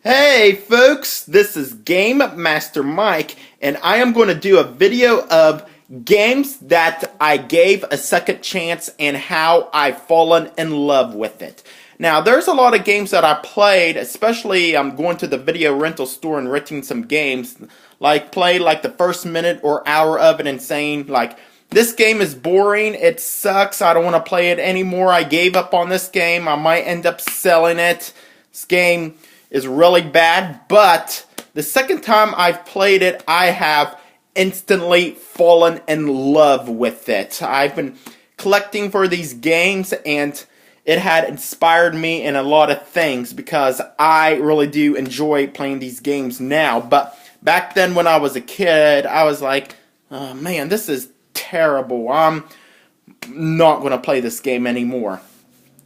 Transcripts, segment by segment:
Hey folks, this is Game Master Mike, and I am going to do a video of games that I gave a second chance and how I've fallen in love with it. Now, there's a lot of games that I played, especially I'm going to the video rental store and renting some games, play the first minute or hour of it and saying, this game is boring, it sucks, I don't want to play it anymore, I gave up on this game, I might end up selling it. This game is really bad, but the second time I've played it, I have instantly fallen in love with it. I've been collecting for these games, and it had inspired me in a lot of things because I really do enjoy playing these games now. But back then when I was a kid, I was like, oh man, this is terrible. I'm not going to play this game anymore.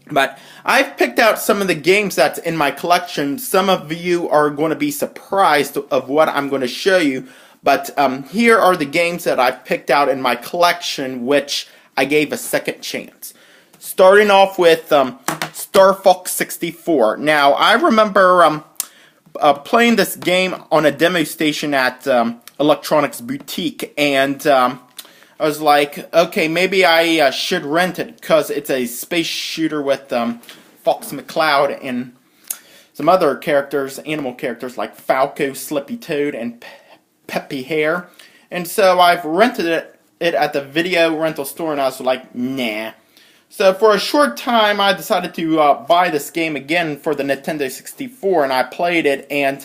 But I've picked out some of the games that's in my collection. Some of you are going to be surprised of what I'm going to show you. But here are the games that I've picked out in my collection, which I gave a second chance. Starting off with Star Fox 64. Now, I remember playing this game on a demo station at Electronics Boutique, and I was like, okay, maybe I should rent it because it's a space shooter with Fox McCloud and some other characters, animal characters like Falco, Slippy Toad, and Peppy Hare. And so I've rented it at the video rental store, and I was like, nah. So for a short time, I decided to buy this game again for the Nintendo 64, and I played it, and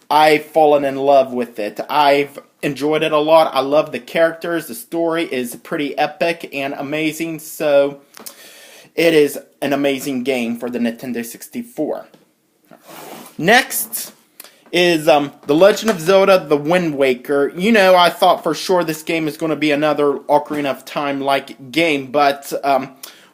I've fallen in love with it. I've enjoyed it a lot. I love the characters. The story is pretty epic and amazing, so it is an amazing game for the Nintendo 64. Next is The Legend of Zelda The Wind Waker. You know, I thought for sure this game is going to be another Ocarina of Time-like game, but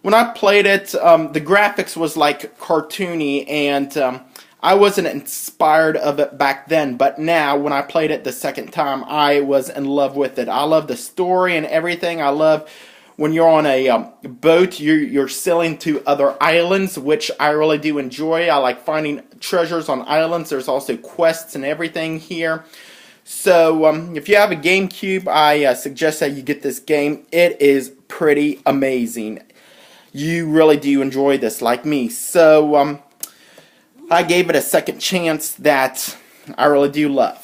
when I played it, the graphics was like cartoony, and I wasn't inspired of it back then, but now when I played it the second time, I was in love with it. I love the story and everything. I love when you're on a boat, you're sailing to other islands, which I really do enjoy. I like finding treasures on islands. There's also quests and everything here. So if you have a GameCube, I suggest that you get this game. It is pretty amazing. You really do enjoy this like me. So I gave it a second chance that I really do love.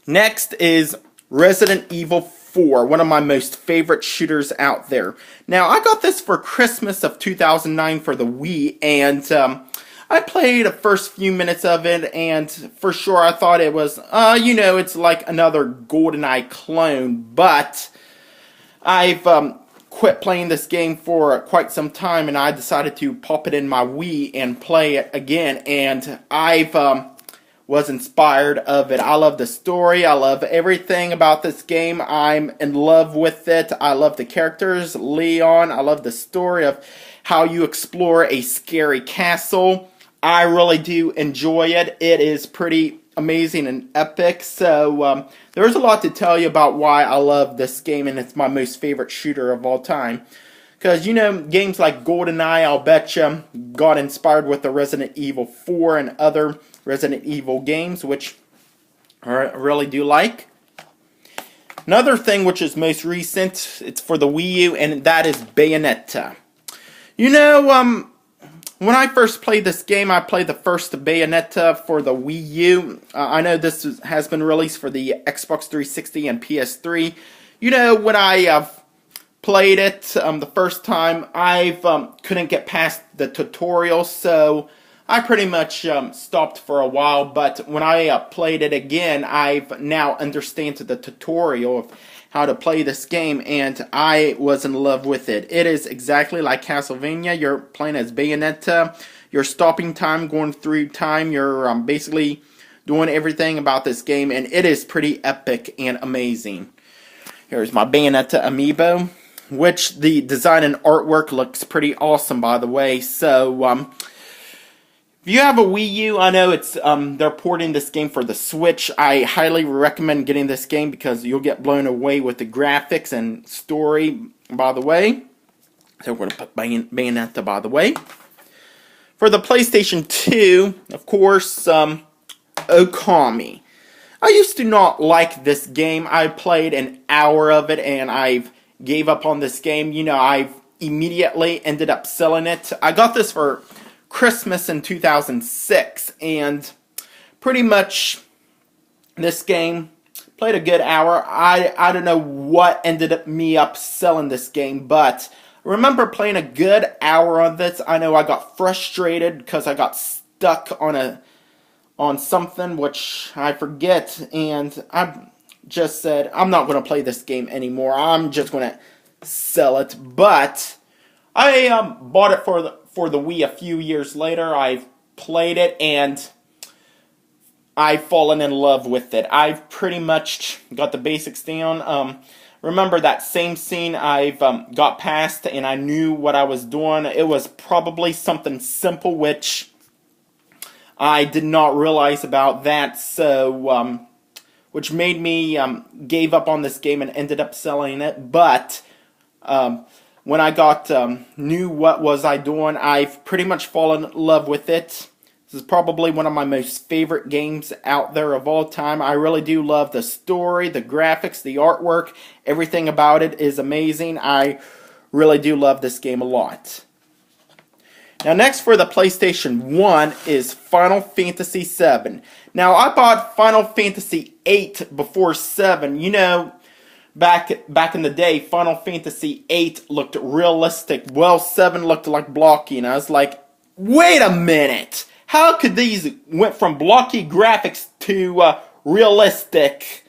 Next is Resident Evil 4, one of my most favorite shooters out there. Now, I got this for Christmas of 2009 for the Wii, and I played the first few minutes of it, and for sure I thought it was, it's like another GoldenEye clone, but I've quit playing this game for quite some time, and I decided to pop it in my Wii and play it again, and I've was inspired of it. I love the story. I love everything about this game. I'm in love with it. I love the characters, Leon. I love the story of how you explore a scary castle. I really do enjoy it. It is pretty amazing and epic. So there's a lot to tell you about why I love this game, and it's my most favorite shooter of all time. Because, games like GoldenEye, I'll betcha, got inspired with the Resident Evil 4 and other Resident Evil games, which I really do like. Another thing which is most recent, it's for the Wii U, and that is Bayonetta. When I first played this game, I played the first Bayonetta for the Wii U. I know this has been released for the Xbox 360 and PS3. When I played it the first time, I couldn't get past the tutorial, so I pretty much stopped for a while. But when I played it again, I've now understand the tutorial of how to play this game, and I was in love with it. It is exactly like Castlevania. You're playing as Bayonetta. You're stopping time, going through time. You're basically doing everything about this game, and it is pretty epic and amazing. Here's my Bayonetta amiibo, which the design and artwork looks pretty awesome, by the way. So, if you have a Wii U, I know it's they're porting this game for the Switch. I highly recommend getting this game because you'll get blown away with the graphics and story, by the way. So we're going to put Bayonetta, by the way. For the PlayStation 2, of course, Okami. I used to not like this game. I played an hour of it and I gave up on this game. You know, I immediately ended up selling it. I got this for Christmas in 2006, and pretty much this game, played a good hour. I don't know what ended up me up selling this game, but I remember playing a good hour on this. I know I got frustrated because I got stuck on something which I forget, and I just said I'm not going to play this game anymore. I'm just going to sell it. But I bought it for the Wii a few years later. I've played it and I've fallen in love with it. I've pretty much got the basics down. Remember that same scene I've got past and I knew what I was doing. It was probably something simple which I did not realize about that, so which made me gave up on this game and ended up selling it. But when I got knew what was I doing, I've pretty much fallen in love with it. This is probably one of my most favorite games out there of all time. I really do love the story, the graphics, the artwork. Everything about it is amazing. I really do love this game a lot. Now next for the PlayStation 1 is Final Fantasy VII. Now I bought Final Fantasy VIII before 7. You know, back in the day, Final Fantasy VIII looked realistic. Well, 7 looked like blocky, and I was like, wait a minute! How could these went from blocky graphics to realistic?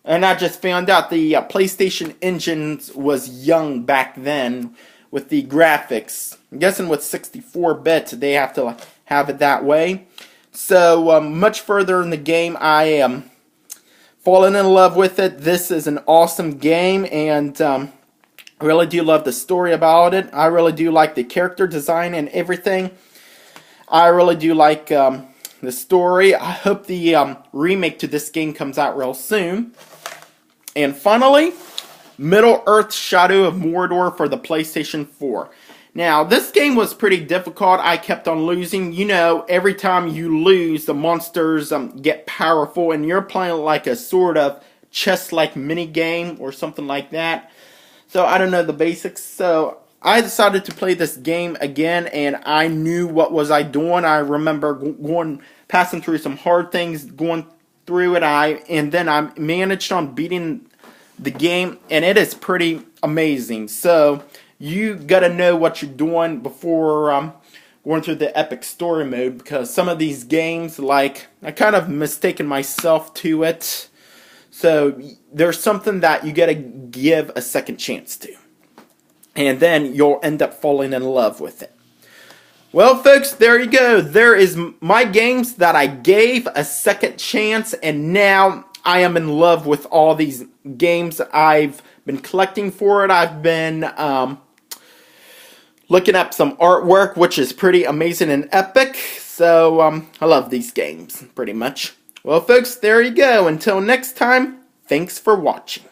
And I just found out the PlayStation engine was young back then with the graphics. I'm guessing with 64-bit, they have to have it that way. So, much further in the game, I am falling in love with it. This is an awesome game, and I really do love the story about it. I really do like the character design and everything. I really do like the story. I hope the remake to this game comes out real soon. And finally, Middle-earth: Shadow of Mordor for the PlayStation 4. Now, this game was pretty difficult. I kept on losing. You know, every time you lose, the monsters get powerful, and you're playing like a sort of chess-like mini-game or something like that. So, I don't know the basics. So, I decided to play this game again, and I knew what was I doing. I remember passing through some hard things, going through it, and then I managed on beating the game, and it is pretty amazing. So you gotta know what you're doing before going through the epic story mode, because some of these games, like, I kind of mistaken myself to it. So there's something that you gotta give a second chance to, and then you'll end up falling in love with it. Well, folks, there you go. There is my games that I gave a second chance, and now I am in love with all these games. I've been collecting for it. I've been looking up some artwork, which is pretty amazing and epic. So, I love these games, pretty much. Well, folks, there you go. Until next time, thanks for watching.